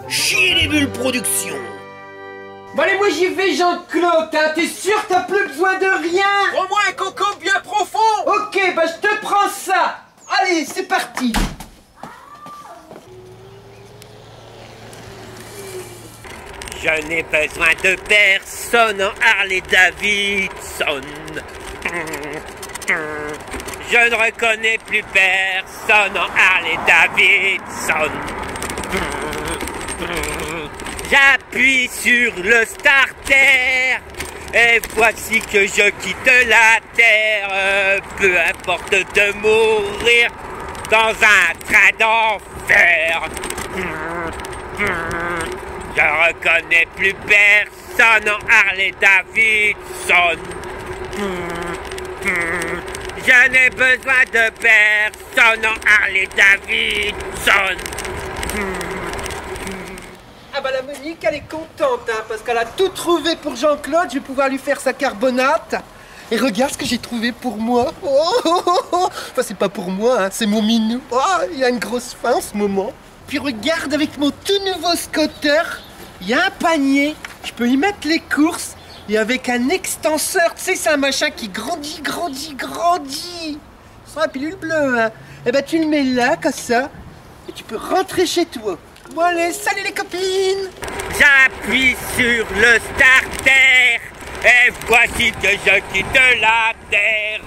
Chier les bulles production. Bon allez, moi j'y vais Jean-Claude, hein. T'es sûr t'as plus besoin de rien? Prends-moi un coco bien profond. Ok, bah je te prends ça. Allez, c'est parti. Je n'ai besoin de personne en Harley-Davidson. Je ne reconnais plus personne en Harley-Davidson. J'appuie sur le starter et voici que je quitte la terre. Peu importe de mourir dans un train d'enfer. Je reconnais plus personne en Harley-Davidson. Je n'ai besoin de personne en Harley-Davidson. Ah bah la Monique elle est contente hein, parce qu'elle a tout trouvé pour Jean-Claude, je vais pouvoir lui faire sa carbonate. Et regarde ce que j'ai trouvé pour moi. Enfin c'est pas pour moi, hein, c'est mon minou. Oh, il a une grosse faim en ce moment. Puis regarde avec mon tout nouveau scooter, il y a un panier, je peux y mettre les courses. Et avec un extenseur, tu sais c'est un machin qui grandit. C'est la pilule bleue hein. Et ben tu le mets là comme ça et tu peux rentrer chez toi. Bon allez, salut les copines! J'appuie sur le starter et voici que je quitte la terre.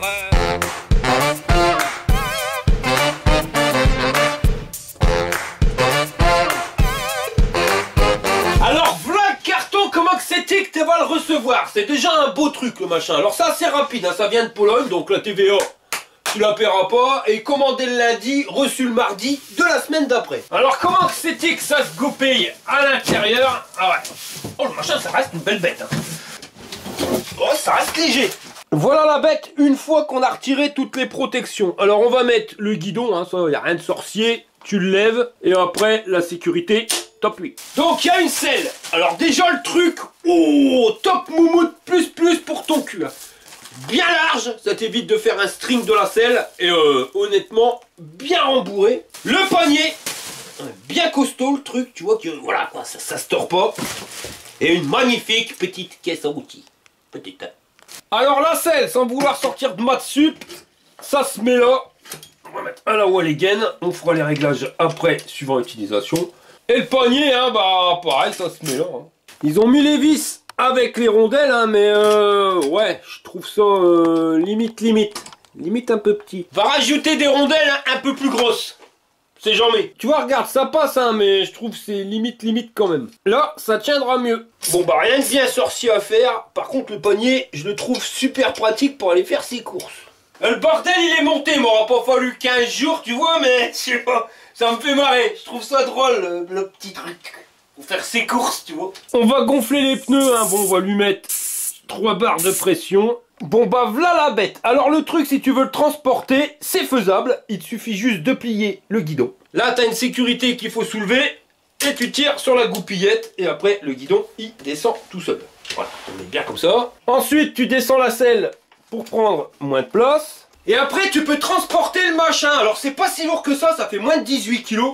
Alors voilà le carton, comment que c'était que tu vas le recevoir? C'est déjà un beau truc le machin. Alors ça c'est rapide, hein, ça vient de Pologne, donc la TVA tu la paieras pas, et commandé le lundi, reçu le mardi de la semaine d'après. Alors comment que c'était que ça se goupille à l'intérieur? Ah ouais. Oh le machin ça reste une belle bête. Hein. Oh ça reste léger. Voilà la bête une fois qu'on a retiré toutes les protections. Alors on va mettre le guidon, hein, ça y a rien de sorcier, tu le lèves, et après la sécurité, top 8. Donc il y a une selle. Alors déjà le truc, oh top moumoute plus pour ton cul. Hein. Bien large, ça t'évite de faire un string de la selle et honnêtement bien rembourré. Le panier, bien costaud le truc, tu vois que voilà quoi, ça se tord pas. Et une magnifique petite caisse à outils. Petite. Alors la selle, sans vouloir sortir de maths sup, ça se met là. On va mettre un là où elle est gaine, on fera les réglages après suivant l'utilisation. Et le panier, hein, bah pareil, ça se met là. Hein. Ils ont mis les vis avec les rondelles, hein, mais ouais, je trouve ça limite un peu petit. Va rajouter des rondelles hein, un peu plus grosses. C'est jamais. Tu vois, regarde, ça passe, hein, mais je trouve que c'est limite quand même. Là, ça tiendra mieux. Bon, bah rien de bien sorcier à faire. Par contre, le panier, je le trouve super pratique pour aller faire ses courses. Le bordel, il est monté. M'aura pas fallu 15 jours, tu vois, mais je sais pas, ça me fait marrer. Je trouve ça drôle, le petit truc. Pour faire ses courses, tu vois. On va gonfler les pneus, hein. Bon, on va lui mettre 3 barres de pression. Bon, bah, voilà la bête. Alors, le truc, si tu veux le transporter, c'est faisable. Il te suffit juste de plier le guidon. Là, t'as une sécurité qu'il faut soulever. Et tu tires sur la goupillette. Et après, le guidon, il descend tout seul. Voilà, on est bien comme ça. Ensuite, tu descends la selle pour prendre moins de place. Et après, tu peux transporter le machin. Alors, c'est pas si lourd que ça fait moins de 18 kg.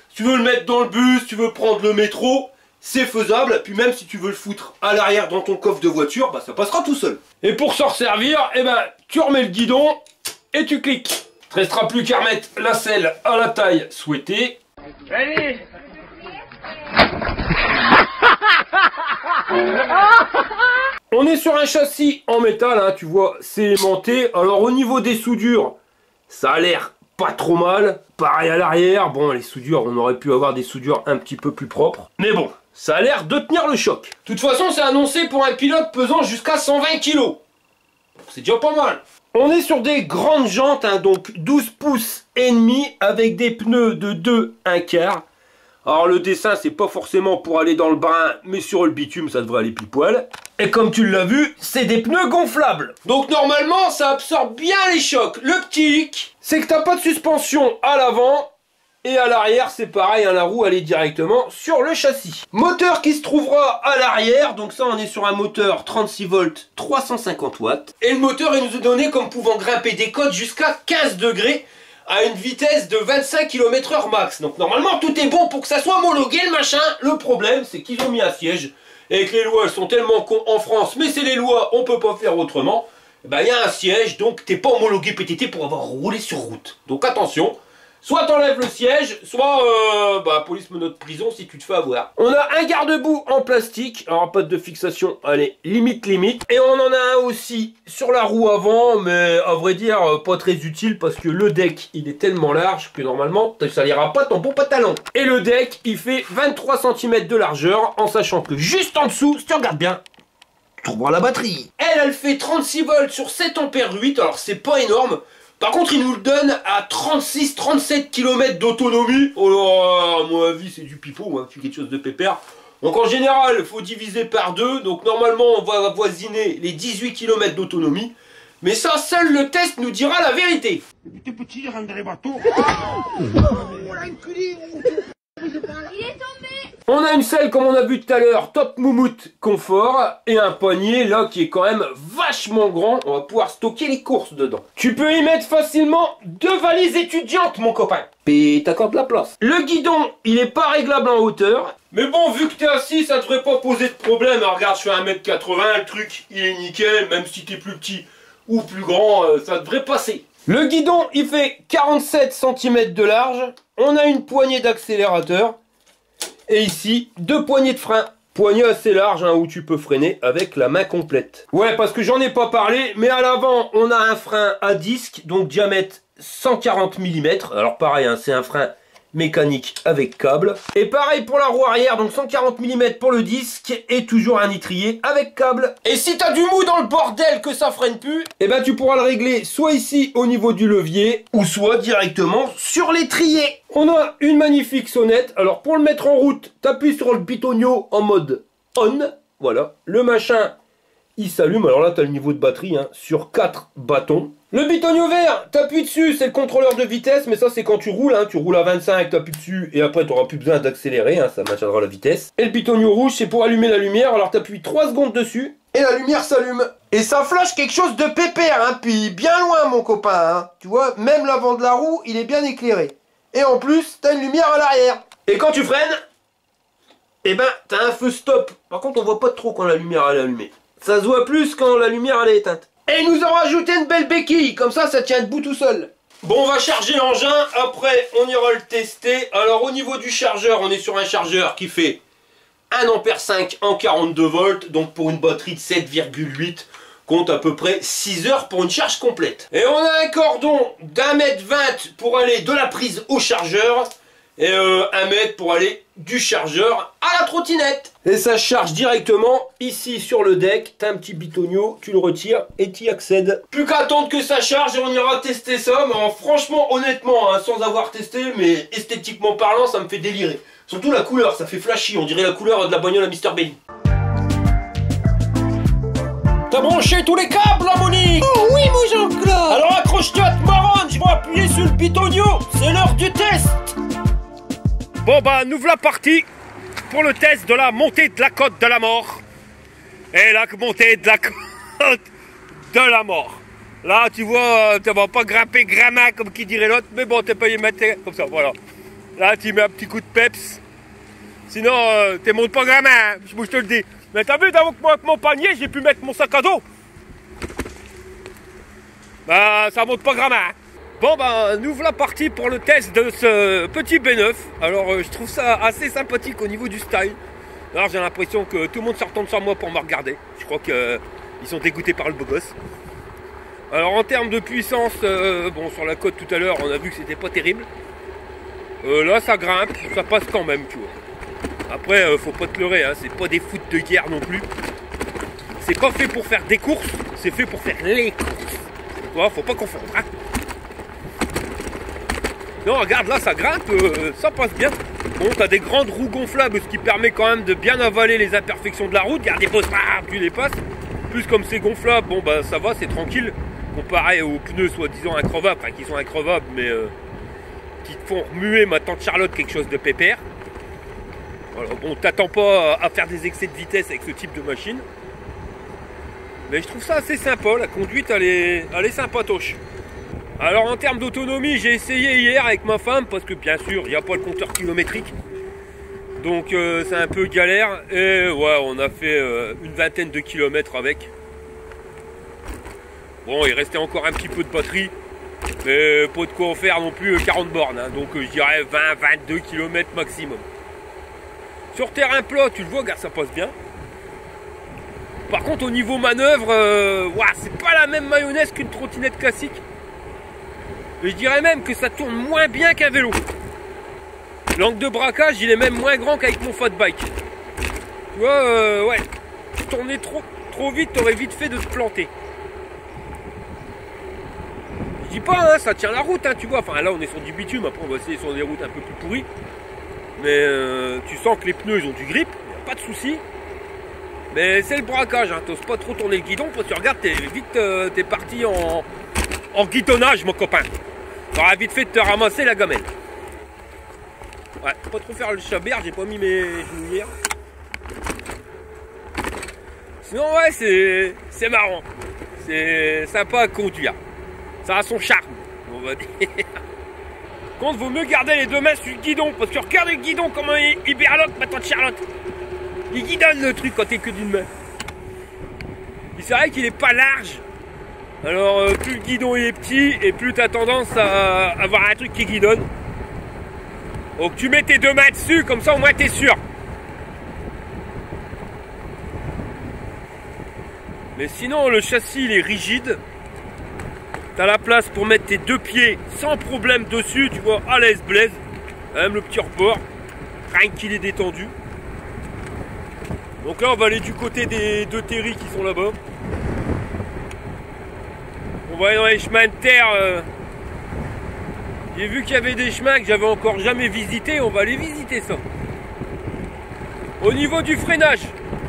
Si tu veux le mettre dans le bus, tu veux prendre le métro, c'est faisable. Puis même si tu veux le foutre à l'arrière dans ton coffre de voiture, bah ça passera tout seul. Et pour s'en servir, eh ben, tu remets le guidon et tu cliques. Il te restera plus qu'à remettre la selle à la taille souhaitée. Allez. On est sur un châssis en métal, hein, tu vois, c'est aimanté. Alors au niveau des soudures, ça a l'air pas trop mal. Pareil à l'arrière, bon les soudures, on aurait pu avoir des soudures un petit peu plus propres. Mais bon, ça a l'air de tenir le choc. De toute façon, c'est annoncé pour un pilote pesant jusqu'à 120 kg. C'est déjà pas mal. On est sur des grandes jantes, hein, donc 12 pouces et demi avec des pneus de 2 1/4. Alors le dessin, c'est pas forcément pour aller dans le brin, mais sur le bitume, ça devrait aller pile poil. Et comme tu l'as vu, c'est des pneus gonflables. Donc normalement, ça absorbe bien les chocs. Le petit hic, c'est que t'as pas de suspension à l'avant. Et à l'arrière, c'est pareil, hein, la roue, elle est directement sur le châssis. Moteur qui se trouvera à l'arrière. Donc ça, on est sur un moteur 36 volts, 350 watts. Et le moteur, il nous est donné comme pouvant grimper des côtes jusqu'à 15 degrés. à une vitesse de 25 km/h max. Donc normalement tout est bon pour que ça soit homologué le machin. Le problème c'est qu'ils ont mis un siège et que les lois elles sont tellement cons en France, mais c'est les lois, on peut pas faire autrement. Ben il y a un siège, donc t'es pas homologué PTT pour avoir roulé sur route. Donc attention. Soit t'enlèves le siège, soit police menottes prison si tu te fais avoir. On a un garde-boue en plastique, alors pas de fixation, allez, limite. Et on en a un aussi sur la roue avant, mais à vrai dire, pas très utile parce que le deck, il est tellement large que normalement, ça n'ira pas ton bon pantalon. Et le deck, il fait 23 cm de largeur, en sachant que juste en dessous, si tu regardes bien, tu trouveras la batterie. Elle fait 36 volts sur 7 ampères 8, alors c'est pas énorme. Par contre, il nous le donne à 36-37 km d'autonomie. Alors, à mon avis, c'est du pipeau, hein, quelque chose de pépère. Donc en général, il faut diviser par 2. Donc normalement, on va avoisiner les 18 km d'autonomie. Mais ça, seul le test nous dira la vérité. T'es petit, rentre dans les bateaux. Il est tombé. On a une selle, comme on a vu tout à l'heure, top moumoute confort. Et un poignet, là, qui est quand même vachement grand. On va pouvoir stocker les courses dedans. Tu peux y mettre facilement 2 valises étudiantes, mon copain. Et t'accordes la place. Le guidon, il est pas réglable en hauteur. Mais bon, vu que t'es assis, ça devrait pas poser de problème. Alors, regarde, je fais 1m80, le truc, il est nickel. Même si t'es plus petit ou plus grand, ça devrait passer. Le guidon, il fait 47 cm de large. On a une poignée d'accélérateur. Et ici, 2 poignées de frein. Poignée assez large, hein, où tu peux freiner avec la main complète. Ouais, parce que j'en ai pas parlé, mais à l'avant, on a un frein à disque, donc diamètre 140 mm. Alors pareil, hein, c'est un frein mécanique avec câble. Et pareil pour la roue arrière, donc 140 mm pour le disque et toujours un nitrier avec câble. Et si t'as du mou dans le bordel que ça freine plus, et ben tu pourras le régler soit ici au niveau du levier ou soit directement sur l'étrier. On a une magnifique sonnette. Alors pour le mettre en route, t'appuies sur le bitonio en mode on. Voilà, le machin il s'allume. Alors là t'as le niveau de batterie hein, sur 4 bâtons. Le bitonio vert, t'appuies dessus, c'est le contrôleur de vitesse, mais ça c'est quand tu roules, hein, tu roules à 25, t'appuies dessus, et après t'auras plus besoin d'accélérer, hein, ça maintiendra la vitesse. Et le bitonio rouge, c'est pour allumer la lumière, alors t'appuies 3 secondes dessus, et la lumière s'allume. Et ça flash quelque chose de pépère, hein, puis bien loin mon copain, hein. Tu vois, même l'avant de la roue, il est bien éclairé. Et en plus, t'as une lumière à l'arrière. Et quand tu freines, eh ben, t'as un feu stop. Par contre, on voit pas trop quand la lumière elle est allumée. Ça se voit plus quand la lumière elle est éteinte. Et ils nous ont rajouté une belle béquille, comme ça tient debout tout seul. Bon, on va charger l'engin, après on ira le tester. Alors au niveau du chargeur, on est sur un chargeur qui fait 1,5 A en 42 volts, donc pour une batterie de 7,8, compte à peu près 6 heures pour une charge complète. Et on a un cordon d'1,20 m pour aller de la prise au chargeur, et 1 mètre pour aller du chargeur à la trottinette. Et ça charge directement ici sur le deck. T'as un petit bitonio, tu le retires et tu y accèdes. Plus qu'à attendre que ça charge et on ira tester ça. Mais franchement, honnêtement, hein, sans avoir testé, mais esthétiquement parlant, ça me fait délirer. Surtout la couleur, ça fait flashy. On dirait la couleur de la bagnole à Mr. Bean. T'as branché tous les câbles là, Monique? Oh oui, mon Jean-Claude. Alors accroche-toi à te marronne, je vais appuyer sur le bitonio. C'est l'heure du test. Bon bah nous voilà partis pour le test de la montée de la côte de la mort. Et la montée de la côte de la mort. Là tu vois, tu vas pas grimper grammin comme qui dirait l'autre, mais bon t'es pas y mettre comme ça, voilà. Là tu mets un petit coup de peps. Sinon tu montes pas grammin, hein, je te le dis. Mais t'as vu, avec mon panier, j'ai pu mettre mon sac à dos. Bah ça monte pas grammin. Hein. Bon ben nous voilà partis pour le test de ce petit B9. Alors je trouve ça assez sympathique au niveau du style. Alors j'ai l'impression que tout le monde se retourne sur moi pour me regarder. Je crois qu'ils sont dégoûtés par le beau gosse. Alors en termes de puissance, bon sur la côte tout à l'heure on a vu que c'était pas terrible. Là ça grimpe, ça passe quand même tu vois. Après faut pas te leurrer, hein, c'est pas des foot de guerre non plus. C'est pas fait pour faire des courses, c'est fait pour faire les courses. Tu vois, faut pas confondre. Hein. Non, regarde, là, ça grimpe, ça passe bien. Bon, t'as des grandes roues gonflables, ce qui permet quand même de bien avaler les imperfections de la route. Regarde, des bosses, tu les passes. Plus comme c'est gonflable, bon, bah, ça va, c'est tranquille. Comparé aux pneus soi-disant increvables, enfin, qui sont increvables, mais qui te font remuer ma tante Charlotte quelque chose de pépère. Voilà, bon, t'attends pas à faire des excès de vitesse avec ce type de machine. Mais je trouve ça assez sympa, la conduite, elle est sympatoche. Alors en termes d'autonomie, j'ai essayé hier avec ma femme, parce que bien sûr, il n'y a pas le compteur kilométrique. Donc c'est un peu galère. Et ouais, on a fait une vingtaine de kilomètres avec. Bon, il restait encore un petit peu de batterie. Mais pas de quoi en faire non plus 40 bornes. Hein. Donc je dirais 20-22 km maximum. Sur terrain plat, tu le vois, regarde, ça passe bien. Par contre, au niveau manœuvre, ouah, c'est pas la même mayonnaise qu'une trottinette classique. Et je dirais même que ça tourne moins bien qu'un vélo. L'angle de braquage, il est même moins grand qu'avec mon fat bike. Tu vois, ouais, tourner trop vite, t'aurais vite fait de te planter. Je dis pas, hein, ça tient la route, hein, tu vois. Enfin, là, on est sur du bitume. Après, on va essayer sur des routes un peu plus pourries. Mais tu sens que les pneus, ils ont du grip. Pas de souci. Mais c'est le braquage, hein. T'oses pas trop tourner le guidon parce que regarde, t'es parti en guidonnage, mon copain. T'auras vite fait de te ramasser la gamelle. Ouais, faut pas trop faire le chabert, j'ai pas mis mes genoux hier. Sinon, ouais, c'est marrant. C'est sympa à conduire. Ça a son charme, on va dire. Contre, vaut mieux garder les deux mains sur le guidon. Parce que regarde le guidon, comment il berloque, ma tante Charlotte. Il guidonne le truc quand t'es que d'une main. Et c'est vrai qu'il est pas large. Alors, plus le guidon il est petit, et plus t'as tendance à avoir un truc qui guidonne. Donc tu mets tes deux mains dessus, comme ça au moins t'es sûr. Mais sinon, le châssis il est rigide. T'as la place pour mettre tes deux pieds sans problème dessus, tu vois, à l'aise blaise. Même le petit report, rien qu'il est détendu. Donc là, on va aller du côté des deux terris qui sont là-bas. On va aller dans les chemins de terre. J'ai vu qu'il y avait des chemins que j'avais encore jamais visités. On va aller visiter ça. Au niveau du freinage,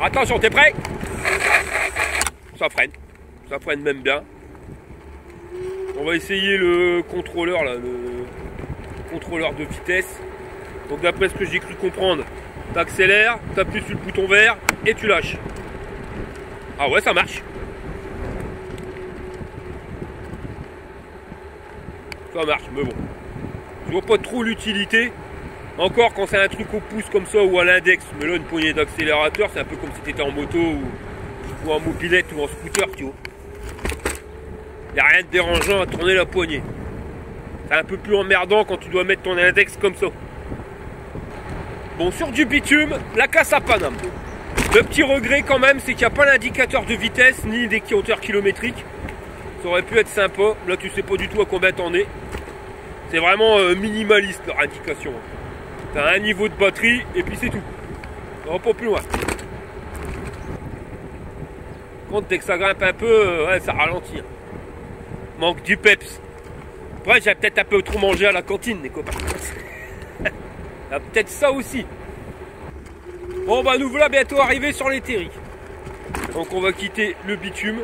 attention, t'es prêt? Ça freine même bien. On va essayer le contrôleur là, le contrôleur de vitesse. Donc d'après ce que j'ai cru comprendre, t'accélères, t'appuies sur le bouton vert et tu lâches. Ah ouais, ça marche. Ça marche, mais bon. Je vois pas trop l'utilité. Encore quand c'est un truc au pouce comme ça ou à l'index. Mais là, une poignée d'accélérateur, c'est un peu comme si t'étais en moto ou en mobilette ou en scooter, tu vois. Il n'y a rien de dérangeant à tourner la poignée. C'est un peu plus emmerdant quand tu dois mettre ton index comme ça. Bon, sur du bitume, la casse à Paname. Le petit regret quand même, c'est qu'il n'y a pas l'indicateur de vitesse ni des compteurs kilométriques. Ça aurait pu être sympa. Là, tu sais pas du tout à combien t'en es. C'est vraiment minimaliste leur indication. T'as un niveau de batterie et puis c'est tout. Ça va pas plus loin. Quand dès que ça grimpe un peu, ouais, ça ralentit. Manque du peps. Après, j'ai peut-être un peu trop mangé à la cantine, les copains. Il y a peut-être ça aussi. Bon, bah nous voilà bientôt arrivés sur les terris. Donc on va quitter le bitume.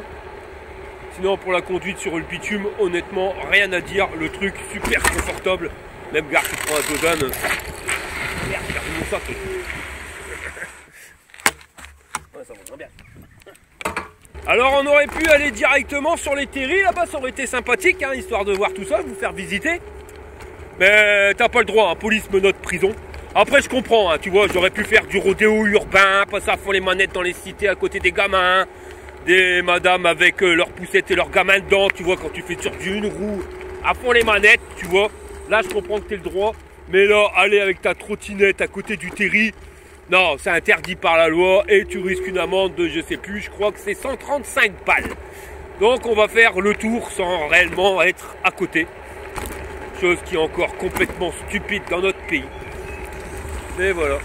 Sinon, pour la conduite sur le bitume, honnêtement, rien à dire. Le truc super confortable. Même gare, tu prends un Dodan. Merde, j'ai perdu mon sac. Ouais, ça va bien. Alors on aurait pu aller directement sur les terris là-bas, ça aurait été sympathique, hein, histoire de voir tout ça, vous faire visiter. Mais t'as pas le droit, hein, police, menottes, prison. Après je comprends, hein, tu vois, j'aurais pu faire du rodéo urbain, passer à fond les manettes dans les cités à côté des gamins, des madames avec leurs poussettes et leurs gamins dedans, tu vois, quand tu fais sur une roue, à fond les manettes, tu vois. Là je comprends que t'es le droit, mais là, aller avec ta trottinette à côté du terri, non, c'est interdit par la loi et tu risques une amende de, je sais plus, je crois que c'est 135 balles. Donc on va faire le tour sans réellement être à côté. Chose qui est encore complètement stupide dans notre pays. Mais voilà.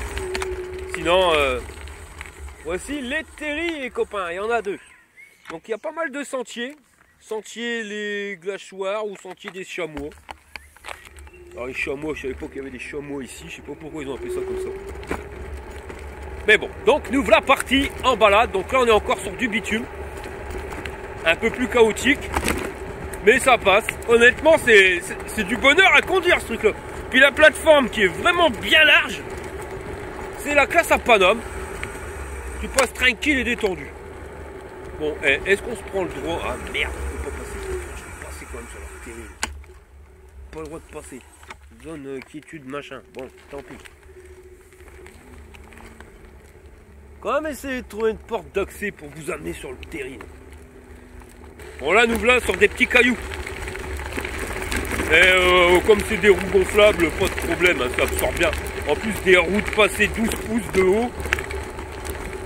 Sinon, voici les terris, les copains, il y en a deux. Donc il y a pas mal de sentiers. Sentier les glachoirs ou sentier des chamois. Alors les chamois, je savais pas qu'il y avait des chamois ici, je sais pas pourquoi ils ont appelé ça comme ça. Mais bon, donc nous voilà partis en balade. Donc là on est encore sur du bitume. Un peu plus chaotique. Mais ça passe. Honnêtement c'est du bonheur à conduire ce truc là. Puis la plateforme qui est vraiment bien large. C'est la classe à Paname. Tu passes tranquille et détendu. Bon, est-ce qu'on se prend le droit? Ah merde, je peux pas passer. Je peux passer quand même sur leur télé. pas le droit de passer. Zone quiétude machin. Bon, tant pis. Quand même essayer de trouver une porte d'accès pour vous amener sur le terrain. Bon là nous voilà sur des petits cailloux. Et comme c'est des roues gonflables, pas de problème, hein, ça absorbe bien. En plus des roues de passer 12 pouces de haut,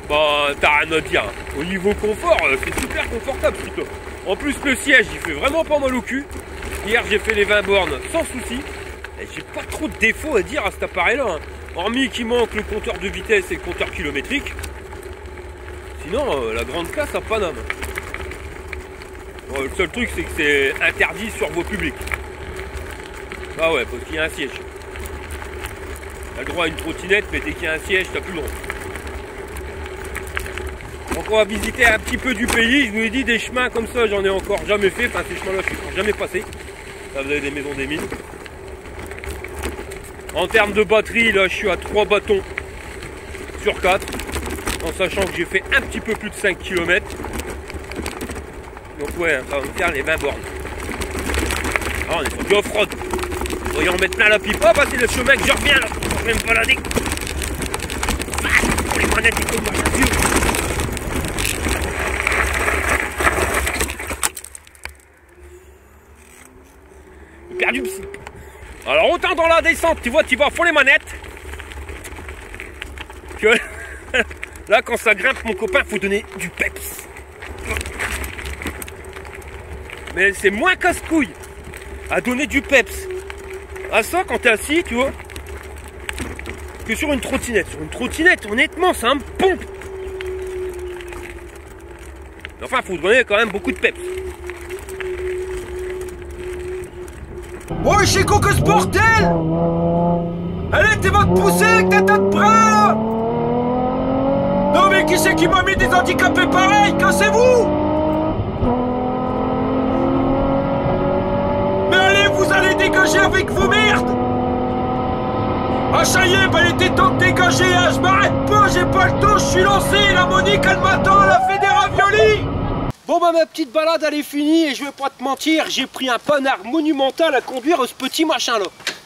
bah t'as rien à dire. Au niveau confort, c'est super confortable plutôt. En plus le siège il fait vraiment pas mal au cul. Hier j'ai fait les 20 bornes sans souci. Et j'ai pas trop de défauts à dire à cet appareil là. Hein. Hormis qu'il manque le compteur de vitesse et le compteur kilométrique. Sinon la grande classe à Paname. Bon, le seul truc c'est que c'est interdit sur voie publique. Ah ouais, parce qu'il y a un siège. T'as le droit à une trottinette, mais dès qu'il y a un siège, t'as plus le droit. Donc on va visiter un petit peu du pays. Je vous ai dit, des chemins comme ça, j'en ai encore jamais fait. Enfin, ces chemins-là, je suis encore jamais passé. Là, vous avez des maisons, des mines. En termes de batterie, là, je suis à 3 bâtons sur 4. En sachant que j'ai fait un petit peu plus de 5 km. Donc ouais, ça va me faire les 20 bornes. Ah, on est sur du off-road. Voyons mettre plein la pipe. Oh bah c'est le chemin que je reviens là. Je vais me balader. Pour les manettes, il faut marcher dessus. J'ai perdu le slip. Alors autant dans la descente, tu vois, tu vas à fond les manettes. Que là quand ça grimpe mon copain, faut donner du peps. Mais c'est moins casse-couille à donner du peps à ça quand t'es assis, tu vois, que sur une trottinette. Sur une trottinette, honnêtement, ça me pompe. Enfin, faut donner quand même beaucoup de peps. Oh, Chico, que ce bordel! Allez, t'es votre poussée avec ta tête de bras, là! Non, mais qui c'est qui m'a mis des handicapés pareils? Cassez-vous! Mais allez, vous allez dégager avec vos merdes! Ah, ça y est, bah, il était temps de dégager, hein. Je m'arrête pas, j'ai pas le temps, je suis lancé, la Monique, elle m'attend, elle a fait des raviolis! Bon bah ma petite balade elle est finie et je vais pas te mentir, j'ai pris un panard monumental à conduire ce petit machin là.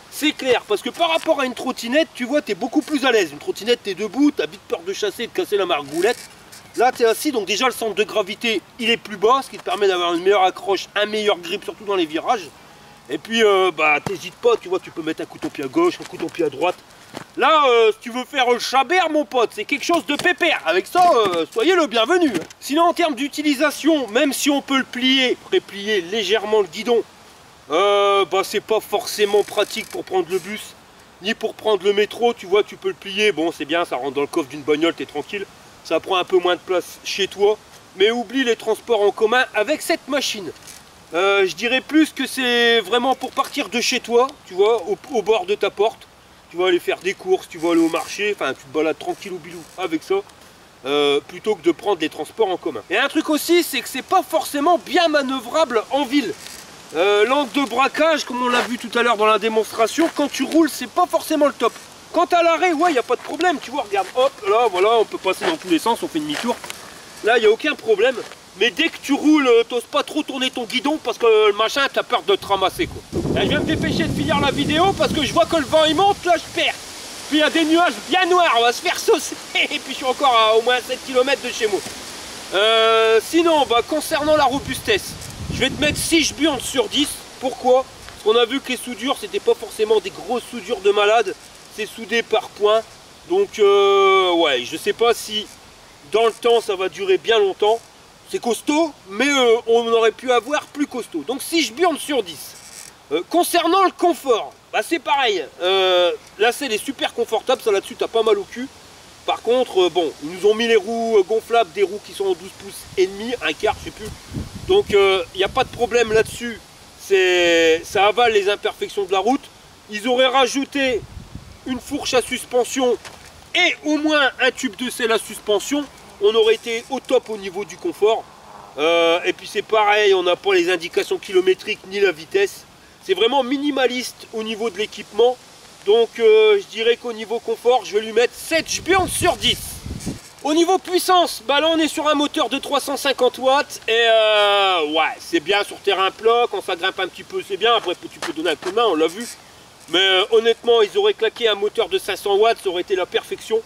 C'est clair, parce que par rapport à une trottinette, tu vois, t'es beaucoup plus à l'aise. Une trottinette, t'es debout, t'as vite peur de chasser et de casser la margoulette. Là t'es assis, donc déjà le centre de gravité il est plus bas, ce qui te permet d'avoir une meilleure accroche, un meilleur grip, surtout dans les virages. Et puis bah t'hésites pas, tu vois, tu peux mettre un coup de pied à gauche, un coup de pied à droite. Là, si tu veux faire le chabert, mon pote, c'est quelque chose de pépère. Avec ça, soyez le bienvenu. Sinon, en termes d'utilisation, même si on peut le plier, préplier légèrement le guidon, bah c'est pas forcément pratique pour prendre le bus, ni pour prendre le métro. Tu vois, tu peux le plier. Bon, c'est bien, ça rentre dans le coffre d'une bagnole, t'es tranquille. Ça prend un peu moins de place chez toi. Mais oublie les transports en commun avec cette machine. Je dirais plus que c'est vraiment pour partir de chez toi, tu vois, au bord de ta porte. Tu vas aller faire des courses, tu vas aller au marché, enfin tu te balades tranquille ou bilou avec ça, plutôt que de prendre les transports en commun. Et un truc aussi, c'est que c'est pas forcément bien manœuvrable en ville. L'angle de braquage, comme on l'a vu tout à l'heure dans la démonstration, quand tu roules, c'est pas forcément le top. Quand t'as l'arrêt, ouais, il n'y a pas de problème, tu vois, regarde, hop, là, voilà, on peut passer dans tous les sens, on fait demi-tour. Là, il n'y a aucun problème. Mais dès que tu roules, t'oses pas trop tourner ton guidon parce que le machin, t'as peur de te ramasser, quoi. Là, je vais me dépêcher de finir la vidéo parce que je vois que le vent il monte, là je perds. Puis il y a des nuages bien noirs, on va se faire saucer. Et puis je suis encore à au moins 7 km de chez moi. Sinon, bah, concernant la robustesse, je vais te mettre 6 burnes sur 10. Pourquoi? Parce qu'on a vu que les soudures, c'était pas forcément des grosses soudures de malade. C'est soudé par points. Donc, ouais, je sais pas si dans le temps ça va durer bien longtemps. C'est costaud, mais on aurait pu avoir plus costaud. Donc 6 burnes sur 10. Concernant le confort, bah c'est pareil. Là, c'est les super confortables. Ça là-dessus, t'as pas mal au cul. Par contre, bon, ils nous ont mis les roues gonflables, des roues qui sont en 12 pouces et demi, un quart, je sais plus. Donc, il n'y a pas de problème là-dessus. Ça avale les imperfections de la route. Ils auraient rajouté une fourche à suspension et au moins un tube de selle à suspension. On aurait été au top au niveau du confort. Et puis c'est pareil, on n'a pas les indications kilométriques ni la vitesse. C'est vraiment minimaliste au niveau de l'équipement. Donc je dirais qu'au niveau confort, je vais lui mettre 7 burnes sur 10. Au niveau puissance, bah là on est sur un moteur de 350 watts et ouais, c'est bien sur terrain plat, quand ça grimpe un petit peu c'est bien, après tu peux donner un coup de main, on l'a vu. Mais honnêtement, ils auraient claqué un moteur de 500 watts, ça aurait été la perfection.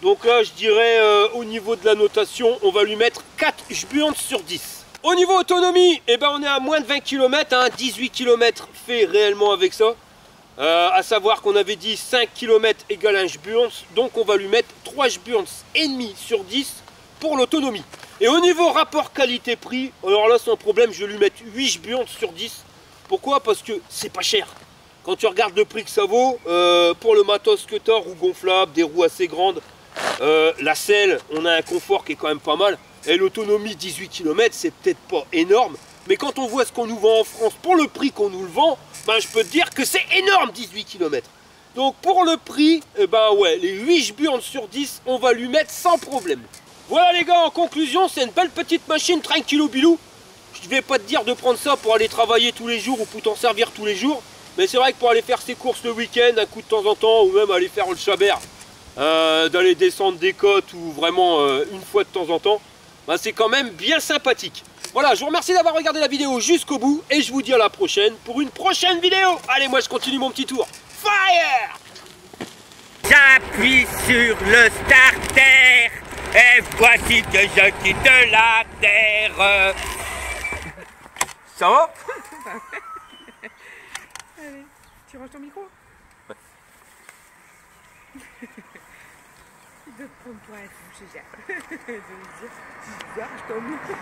Donc là, je dirais au niveau de la notation, on va lui mettre 4 Sburns sur 10. Au niveau autonomie, eh ben, on est à moins de 20 km, hein, 18 km fait réellement avec ça. À savoir qu'on avait dit 5 km égale 1 Sburns, donc on va lui mettre 3 Sburns et demi sur 10 pour l'autonomie. Et au niveau rapport qualité-prix, alors là sans problème, je vais lui mettre 8 Sburns sur 10. Pourquoi? Parce que c'est pas cher. Quand tu regardes le prix que ça vaut, pour le matos que tu as, roues gonflables, des roues assez grandes, la selle, on a un confort qui est quand même pas mal. Et l'autonomie 18 km, c'est peut-être pas énorme. Mais quand on voit ce qu'on nous vend en France pour le prix qu'on nous le vend, ben je peux te dire que c'est énorme 18 km. Donc pour le prix, ben ouais, les 8 Sburns sur 10, on va lui mettre sans problème. Voilà les gars, en conclusion, c'est une belle petite machine tranquillou bilou. Je ne vais pas te dire de prendre ça pour aller travailler tous les jours ou pour t'en servir tous les jours. Mais c'est vrai que pour aller faire ses courses le week-end, un coup de temps en temps, ou même aller faire le chabert, d'aller descendre des côtes ou vraiment une fois de temps en temps, ben c'est quand même bien sympathique. Voilà, je vous remercie d'avoir regardé la vidéo jusqu'au bout et je vous dis à la prochaine pour une prochaine vidéo. Allez, moi je continue mon petit tour. Fire! J'appuie sur le starter et voici que je quitte la terre. Ça va? Allez, tu ranges ton micro. Il doit te prendre pour un fou, je sais. Je veux dire, tu arraches ton micro.